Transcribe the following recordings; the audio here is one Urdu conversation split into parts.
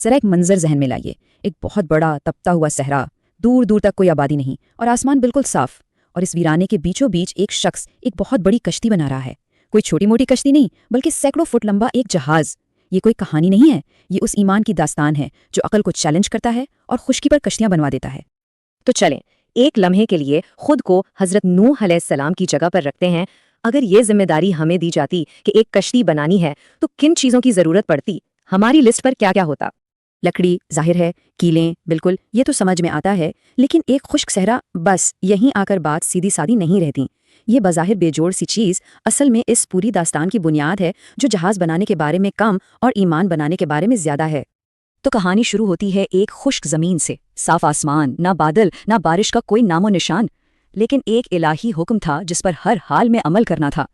ذرا ایک منظر ذہن میں لائیے، ایک بہت بڑا تپتا ہوا صحرا، دور دور تک کوئی آبادی نہیں، اور آسمان بالکل صاف، اور اس ویرانے کے بیچوں بیچ ایک شخص ایک بہت بڑی کشتی بنا رہا ہے۔ کوئی چھوٹی موٹی کشتی نہیں، بلکہ سینکڑوں فٹ لمبا ایک جہاز۔ یہ کوئی کہانی نہیں ہے، یہ اس ایمان کی داستان ہے جو عقل کو چیلنج کرتا ہے اور خشکی پر کشتیاں بنوا دیتا ہے۔ تو چلیں ایک لمحے کے لیے خود کو حضرت نوح علیہ السلام کی جگہ پر رکھتے ہیں۔ اگر یہ ذمہ داری ہمیں دی جاتی کہ ایک کشتی بنانی ہے تو کن چیزوں کی ضرورت پڑتی؟ ہماری لسٹ پر کیا کیا ہوتا؟ لکڑی ظاہر ہے، کیلیں بالکل، یہ تو سمجھ میں آتا ہے، لیکن ایک خشک صحرا، بس یہیں آ کر بات سیدھی سادی نہیں رہتی۔ یہ بظاہر بے جوڑ سی چیز اصل میں اس پوری داستان کی بنیاد ہے جو جہاز بنانے کے بارے میں کم اور ایمان بنانے کے بارے میں زیادہ ہے۔ تو کہانی شروع ہوتی ہے ایک خشک زمین سے، صاف آسمان، نہ بادل، نہ بارش کا کوئی نام و نشان، لیکن ایک الہی حکم تھا جس پر ہر حال میں عمل کرنا تھا۔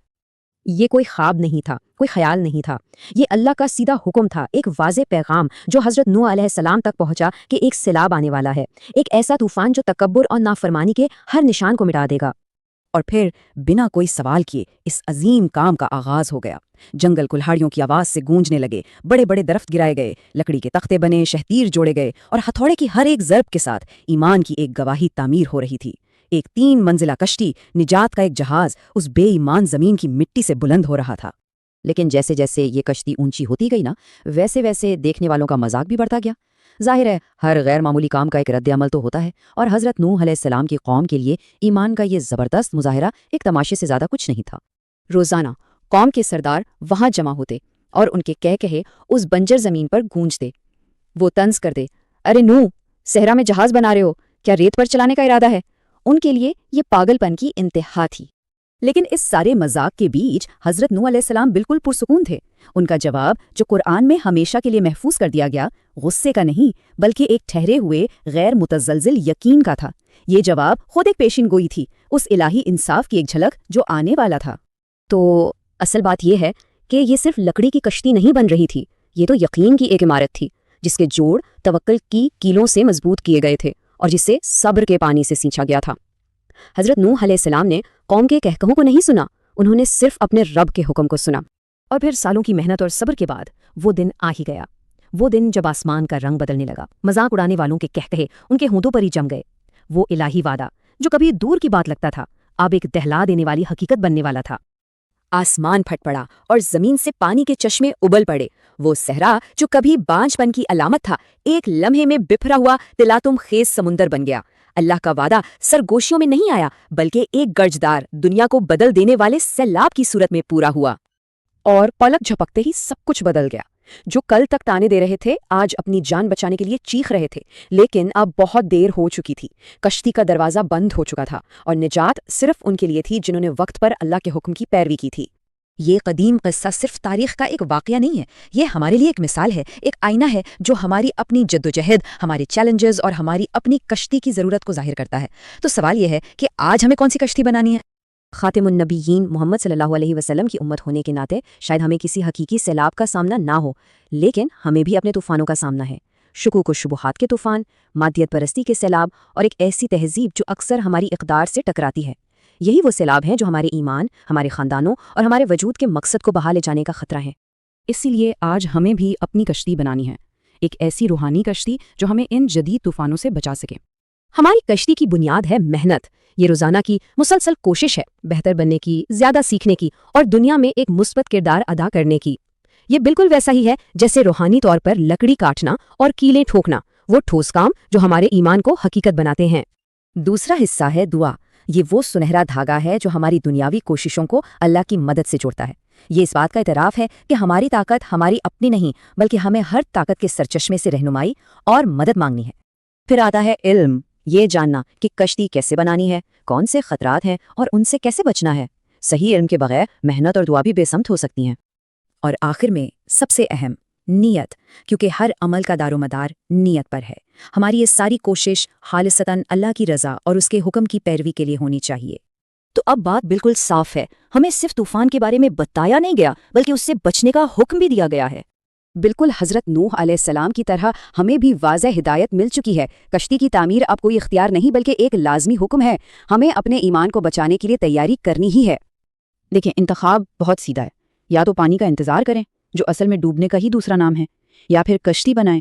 یہ کوئی خواب نہیں تھا، کوئی خیال نہیں تھا، یہ اللہ کا سیدھا حکم تھا، ایک واضح پیغام جو حضرت نوح علیہ السلام تک پہنچا کہ ایک سیلاب آنے والا ہے، ایک ایسا طوفان جو تکبر اور نافرمانی کے ہر نشان کو مٹا دے گا۔ اور پھر بنا کوئی سوال کیے اس عظیم کام کا آغاز ہو گیا۔ جنگل کلہاڑیوں کی آواز سے گونجنے لگے، بڑے بڑے درخت گرائے گئے، لکڑی کے تختے بنے، شہتیر جوڑے گئے، اور ہتھوڑے کی ہر ایک ضرب کے ساتھ ایمان کی ایک گواہی تعمیر ہو رہی تھی۔ ایک 3 منزلہ کشتی، نجات کا ایک جہاز اس بے ایمان زمین کی مٹی سے بلند ہو رہا تھا۔ لیکن جیسے جیسے یہ کشتی اونچی ہوتی گئی نا، ویسے ویسے دیکھنے والوں کا مذاق بھی بڑھتا گیا۔ ظاہر ہے ہر غیر معمولی کام کا ایک رد عمل تو ہوتا ہے، اور حضرت نوح علیہ السلام کی قوم کے لیے ایمان کا یہ زبردست مظاہرہ ایک تماشے سے زیادہ کچھ نہیں تھا۔ روزانہ قوم کے سردار وہاں جمع ہوتے اور ان کے کہے اس بنجر زمین پر گونجتے۔ وہ طنز کرتے، ارے نوح، صحرا میں جہاز بنا رہے ہو، کیا ریت پر چلانے کا ارادہ ہے؟ ان کے لیے یہ پاگل پن کی انتہا تھی۔ لیکن اس سارے مذاق کے بیچ حضرت نوح علیہ السلام بالکل پرسکون تھے۔ ان کا جواب جو قرآن میں ہمیشہ کے لیے محفوظ کر دیا گیا، غصے کا نہیں بلکہ ایک ٹھہرے ہوئے غیر متزلزل یقین کا تھا۔ یہ جواب خود ایک پیشین گوئی تھی، اس الہی انصاف کی ایک جھلک جو آنے والا تھا۔ تو اصل بات یہ ہے کہ یہ صرف لکڑی کی کشتی نہیں بن رہی تھی، یہ تو یقین کی ایک عمارت تھی جس کے جوڑ توکل کی کیلوں سے مضبوط کیے گئے تھے اور جسے صبر کے پانی سے سینچا گیا تھا۔ حضرت نوح علیہ السلام نے قوم کے کہکہوں کو نہیں سنا، انہوں نے صرف اپنے رب کے حکم کو سنا۔ اور پھر سالوں کی محنت اور صبر کے بعد وہ دن آ ہی گیا، وہ دن جب آسمان کا رنگ بدلنے لگا، مذاق اڑانے والوں کے کہکہے ان کے ہونٹوں پر ہی جم گئے۔ وہ الہی وعدہ جو کبھی دور کی بات لگتا تھا، اب ایک دہلا دینے والی حقیقت بننے والا تھا۔ آسمان پھٹ پڑا اور زمین سے پانی کے چشمے ابل پڑے۔ وہ صحرا جو کبھی بانجھ پن کی علامت تھا، ایک لمحے میں بکھرا ہوا تلاتم خیز سمندر بن گیا۔ اللہ کا وعدہ سرگوشیوں میں نہیں آیا، بلکہ ایک گرجدار، دنیا کو بدل دینے والے سیلاب کی صورت میں پورا ہوا۔ اور پلک جھپکتے ہی سب کچھ بدل گیا۔ جو کل تک تانے دے رہے تھے آج اپنی جان بچانے کے لیے چیخ رہے تھے، لیکن اب بہت دیر ہو چکی تھی۔ کشتی کا دروازہ بند ہو چکا تھا اور نجات صرف ان کے لیے تھی جنہوں نے وقت پر اللہ کے حکم کی پیروی کی تھی۔ یہ قدیم قصہ صرف تاریخ کا ایک واقعہ نہیں ہے، یہ ہمارے لیے ایک مثال ہے، ایک آئینہ ہے جو ہماری اپنی جدوجہد، ہمارے چیلنجز اور ہماری اپنی کشتی کی ضرورت کو ظاہر کرتا ہے۔ تو سوال یہ ہے کہ آج ہمیں کون سی کشتی بنانی ہے؟ خاتم النبیین محمد صلی اللہ علیہ وسلم کی امت ہونے کے ناطے شاید ہمیں کسی حقیقی سیلاب کا سامنا نہ ہو، لیکن ہمیں بھی اپنے طوفانوں کا سامنا ہے۔ شکوک و شبہات کے طوفان، مادیت پرستی کے سیلاب، اور ایک ایسی تہذیب جو اکثر ہماری اقدار سے ٹکراتی ہے۔ یہی وہ سیلاب ہیں جو ہمارے ایمان، ہمارے خاندانوں اور ہمارے وجود کے مقصد کو بہا لے جانے کا خطرہ ہے۔ اسی لیے آج ہمیں بھی اپنی کشتی بنانی ہے، ایک ایسی روحانی کشتی جو ہمیں ان جدید طوفانوں سے بچا سکے۔ ہماری کشتی کی بنیاد ہے محنت، یہ روزانہ کی مسلسل کوشش ہے، بہتر بننے کی، زیادہ سیکھنے کی اور دنیا میں ایک مثبت کردار ادا کرنے کی۔ یہ بالکل ویسا ہی ہے جیسے روحانی طور پر لکڑی کاٹنا اور کیلیں ٹھوکنا، وہ ٹھوس کام جو ہمارے ایمان کو حقیقت بناتے ہیں۔ دوسرا حصہ ہے دعا۔ یہ وہ سنہرا دھاگا ہے جو ہماری دنیاوی کوششوں کو اللہ کی مدد سے جوڑتا ہے۔ یہ اس بات کا اعتراف ہے کہ ہماری طاقت ہماری اپنی نہیں، بلکہ ہمیں ہر طاقت کے سرچشمے سے رہنمائی اور مدد مانگنی ہے۔ پھر آتا ہے علم، یہ جاننا کہ کشتی کیسے بنانی ہے، کون سے خطرات ہیں اور ان سے کیسے بچنا ہے۔ صحیح علم کے بغیر محنت اور دعا بھی بے سمت ہو سکتی ہیں۔ اور آخر میں سب سے اہم، نیت، کیونکہ ہر عمل کا دار و مدار نیت پر ہے۔ ہماری یہ ساری کوشش خالصتاً اللہ کی رضا اور اس کے حکم کی پیروی کے لیے ہونی چاہیے۔ تو اب بات بالکل صاف ہے، ہمیں صرف طوفان کے بارے میں بتایا نہیں گیا بلکہ اس سے بچنے کا حکم بھی دیا گیا ہے۔ بالکل حضرت نوح علیہ السلام کی طرح ہمیں بھی واضح ہدایت مل چکی ہے۔ کشتی کی تعمیر اب کوئی اختیار نہیں بلکہ ایک لازمی حکم ہے۔ ہمیں اپنے ایمان کو بچانے کے لیے تیاری کرنی ہی ہے۔ دیکھیں، انتخاب بہت سیدھا ہے، یا تو پانی کا انتظار کریں جو اصل میں ڈوبنے کا ہی دوسرا نام ہے، یا پھر کشتی بنائیں